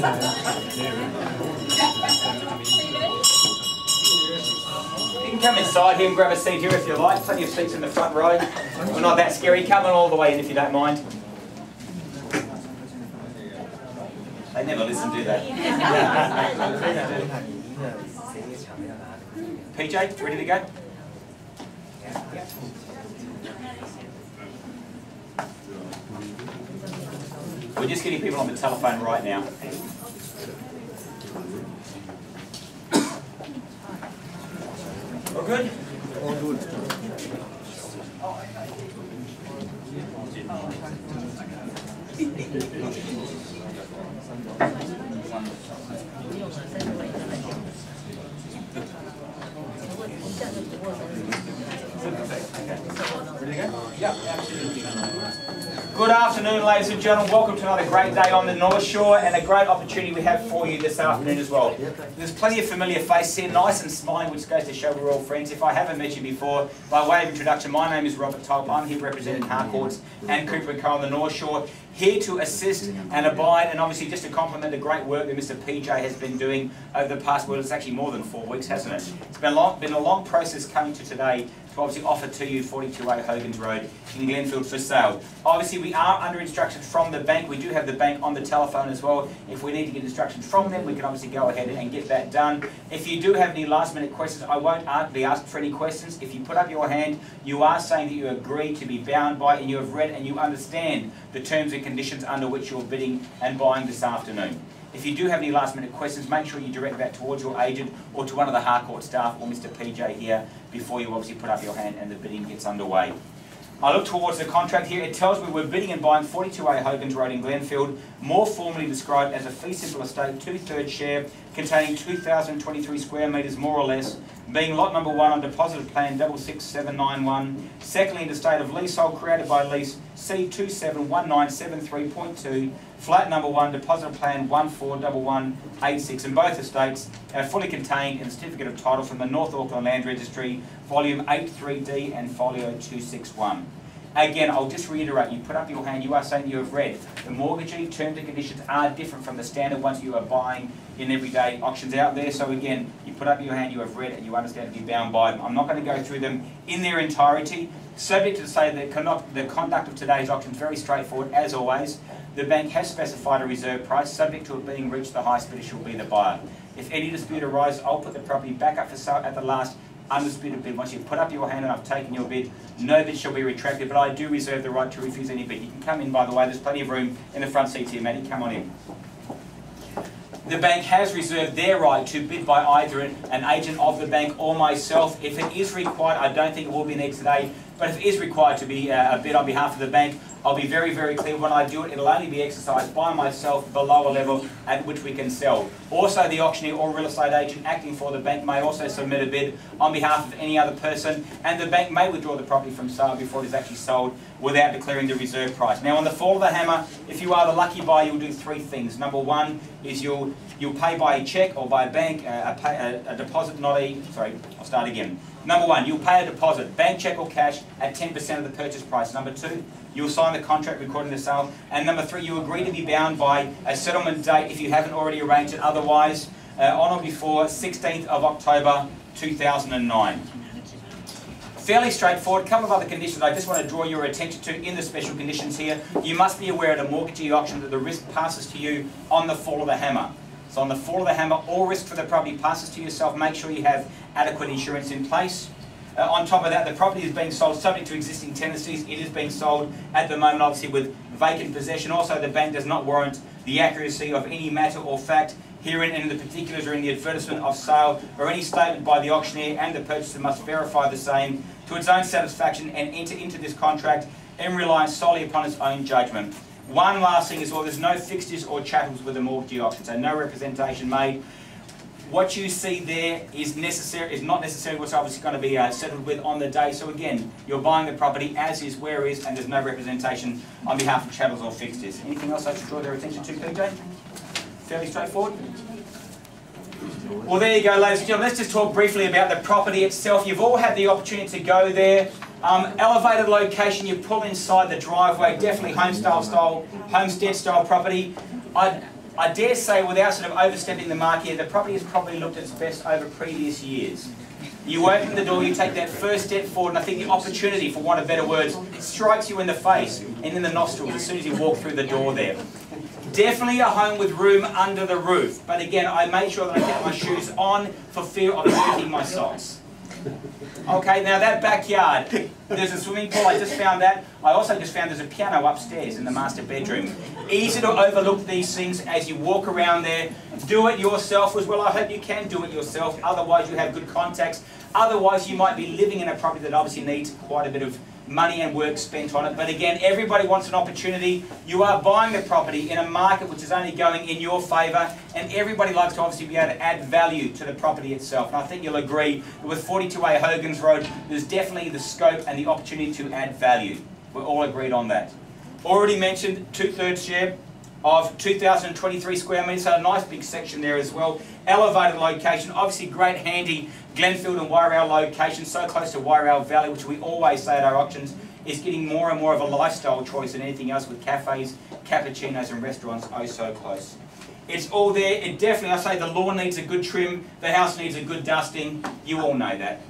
You can come inside here and grab a seat here if you like. Plenty of seats in the front row. We're not that scary. Come on all the way in if you don't mind. They never listen, do they? PJ, ready to go? We're just getting people on the telephone right now. All good? All good. Ready to go? Yeah, absolutely. Good afternoon, ladies and gentlemen. Welcome to another great day on the North Shore and a great opportunity we have for you this afternoon as well. There's plenty of familiar faces here, nice and smiling, which goes to show we're all friends. If I haven't met you before, by way of introduction, my name is Robert Tulp. I'm here representing Harcourts and Cooper & Co on the North Shore, here to assist and abide, and obviously just to compliment the great work that Mr. PJ has been doing over the past, well, it's actually more than 4 weeks, hasn't it? It's been a long process coming to today to obviously offer to you 42A Hogans Road in Glenfield for sale. Obviously we are under instruction from the bank. We do have the bank on the telephone as well. If we need to get instructions from them, we can obviously go ahead and get that done. If you do have any last minute questions, I won't be asked for any questions. If you put up your hand, you are saying that you agree to be bound by and you have read and you understand the terms and conditions under which you're bidding and buying this afternoon. If you do have any last minute questions, make sure you direct that towards your agent or to one of the Harcourt staff or Mr. PJ here before you obviously put up your hand and the bidding gets underway. I look towards the contract here. It tells me we're bidding and buying 42A Hogans Road in Glenfield, more formally described as a fee simple estate, 2/3 share, containing 2,023 square metres more or less, being lot number 1 on deposited plan 66791, secondly in the state of leasehold created by lease C271973.2, flat number 1, deposit plan 141186, and both estates are fully contained in the certificate of title from the North Auckland Land Registry, volume 83D and folio 261. Again, I'll just reiterate, you put up your hand, you are saying you have read. The mortgagee terms and conditions are different from the standard ones you are buying in everyday auctions out there. So again, you put up your hand, you have read and you understand to be bound by them. I'm not going to go through them in their entirety. Subject to say that the conduct of today's auction is very straightforward, as always. The bank has specified a reserve price. Subject to it being reached, the highest bidder shall be the buyer. If any dispute arises, I'll put the property back up for sale at the last undisputed bid. Once you've put up your hand and I've taken your bid, no bid shall be retracted, but I do reserve the right to refuse any bid. You can come in, by the way, there's plenty of room in the front seats here, Matty, come on in. The bank has reserved their right to bid by either an agent of the bank or myself. If it is required, I don't think it will be needed today, but if it is required to be a bid on behalf of the bank, I'll be very, very clear when I do it. It'll only be exercised by myself below a level at which we can sell. Also, the auctioneer or real estate agent acting for the bank may also submit a bid on behalf of any other person, and the bank may withdraw the property from sale before it is actually sold without declaring the reserve price. Now, on the fall of the hammer, if you are the lucky buyer, you'll do 3 things. Number 1 is you'll pay by a cheque or by a bank, a deposit, I'll start again. Number 1, you'll pay a deposit, bank cheque or cash, at 10% of the purchase price. Number 2, you'll sign the contract recording the sale. And number 3, you agree to be bound by a settlement date if you haven't already arranged it otherwise, on or before 16th of October 2009. Fairly straightforward. A couple of other conditions I just want to draw your attention to in the special conditions here. You must be aware at a mortgagee auction that the risk passes to you on the fall of the hammer. So on the fall of the hammer, all risk for the property passes to yourself. Make sure you have adequate insurance in place. On top of that, the property is being sold subject to existing tenancies. It is being sold at the moment, obviously, with vacant possession. Also, the bank does not warrant the accuracy of any matter or fact herein and in the particulars or in the advertisement of sale or any statement by the auctioneer, and the purchaser must verify the same to its own satisfaction and enter into this contract in reliance solely upon its own judgment. One last thing is, well, there's no fixtures or chattels with the mortgagee auction, so no representation made. What you see there is not necessarily what's obviously going to be settled with on the day. So again, you're buying the property as is, where is, and there's no representation on behalf of chattels or fixtures. Anything else I should draw their attention to, PJ? Fairly straightforward. Well, there you go, ladies and gentlemen. Let's just talk briefly about the property itself. You've all had the opportunity to go there. Elevated location, you pull inside the driveway, definitely homestead style property. I dare say, without sort of overstepping the mark here, the property has probably looked its best over previous years. You open the door, you take that first step forward, and I think the opportunity, for want of better words, strikes you in the face and in the nostrils as soon as you walk through the door there. Definitely a home with room under the roof, but again, I made sure that I kept my shoes on for fear of dirtying my socks. Okay, now that backyard, there's a swimming pool, I just found that. I also just found there's a piano upstairs in the master bedroom. Easy to overlook these things as you walk around there. Do it yourself as well. I hope you can do it yourself, otherwise you have good contacts. Otherwise you might be living in a property that obviously needs quite a bit of money and work spent on it. But again, everybody wants an opportunity. You are buying the property in a market which is only going in your favour, and everybody likes to obviously be able to add value to the property itself. And I think you'll agree that with 42A Hogans Road, there's definitely the scope and the opportunity to add value. We're all agreed on that. Already mentioned 2/3 share of 2,023 square metres, so a nice big section there as well. Elevated location, obviously great handy Glenfield and Wairau location, so close to Wairau Valley, which we always say at our auctions is getting more and more of a lifestyle choice than anything else, with cafes, cappuccinos and restaurants oh so close. It's all there. It definitely, I say the lawn needs a good trim, the house needs a good dusting, you all know that.